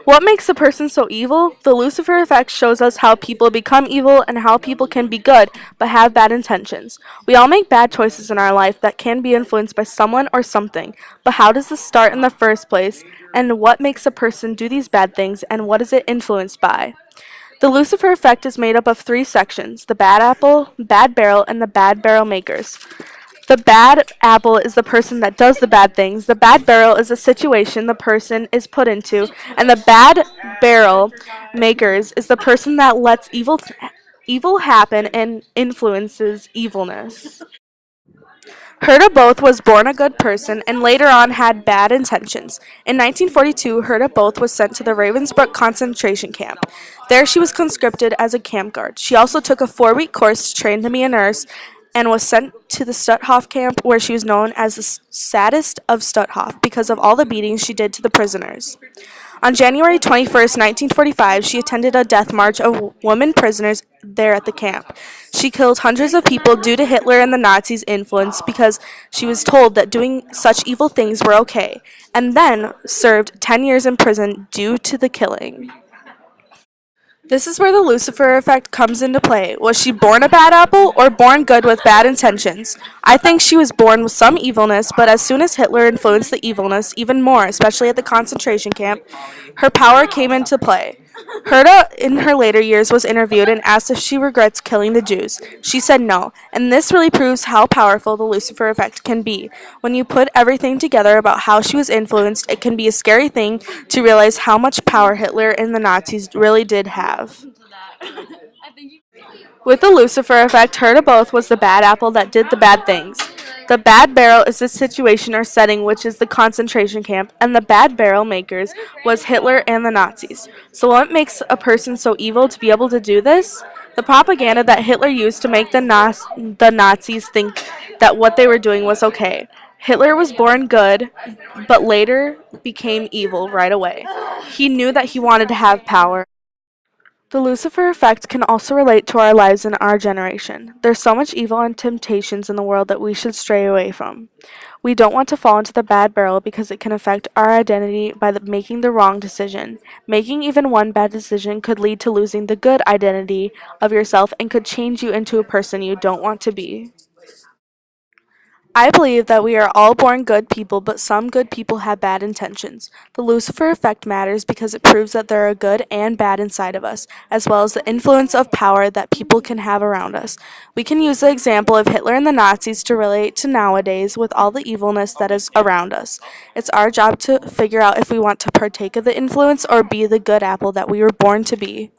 What makes a person so evil? The Lucifer Effect shows us how people become evil and how people can be good but have bad intentions. We all make bad choices in our life that can be influenced by someone or something, but how does this start in the first place? And what makes a person do these bad things and what is it influenced by? The Lucifer Effect is made up of three sections: the bad apple, bad barrel, and the bad barrel makers. The bad apple is the person that does the bad things. The bad barrel is a situation the person is put into. And the bad barrel makers is the person that lets evil happen and influences evilness. Herta Both was born a good person and later on had bad intentions. In 1942, Herta Both was sent to the Ravensbrück concentration camp. There she was conscripted as a camp guard. She also took a 4-week course to train to be a nurse and was sent to the Stutthof camp where she was known as the saddest of Stutthof because of all the beatings she did to the prisoners. On January 21st, 1945, she attended a death march of women prisoners there at the camp. She killed hundreds of people due to Hitler and the Nazis' influence because she was told that doing such evil things were okay, and then served 10 years in prison due to the killing. This is where the Lucifer effect comes into play. Was she born a bad apple or born good with bad intentions? I think she was born with some evilness, but as soon as Hitler influenced the evilness even more, especially at the concentration camp, her power came into play. Herta, in her later years, was interviewed and asked if she regrets killing the Jews. She said no, and this really proves how powerful the Lucifer effect can be. When you put everything together about how she was influenced, it can be a scary thing to realize how much power Hitler and the Nazis really did have. With the Lucifer effect, Herta Both was the bad apple that did the bad things. The bad barrel is the situation or setting, which is the concentration camp, and the bad barrel makers was Hitler and the Nazis. So what makes a person so evil to be able to do this? The propaganda that Hitler used to make the Nazis think that what they were doing was okay. Hitler was born good, but later became evil right away. He knew that he wanted to have power. The Lucifer effect can also relate to our lives in our generation. There's so much evil and temptations in the world that we should stray away from. We don't want to fall into the bad barrel because it can affect our identity by making the wrong decision. Making even one bad decision could lead to losing the good identity of yourself and could change you into a person you don't want to be. I believe that we are all born good people, but some good people have bad intentions. The Lucifer effect matters because it proves that there are good and bad inside of us, as well as the influence of power that people can have around us. We can use the example of Hitler and the Nazis to relate to nowadays with all the evilness that is around us. It's our job to figure out if we want to partake of the influence or be the good apple that we were born to be.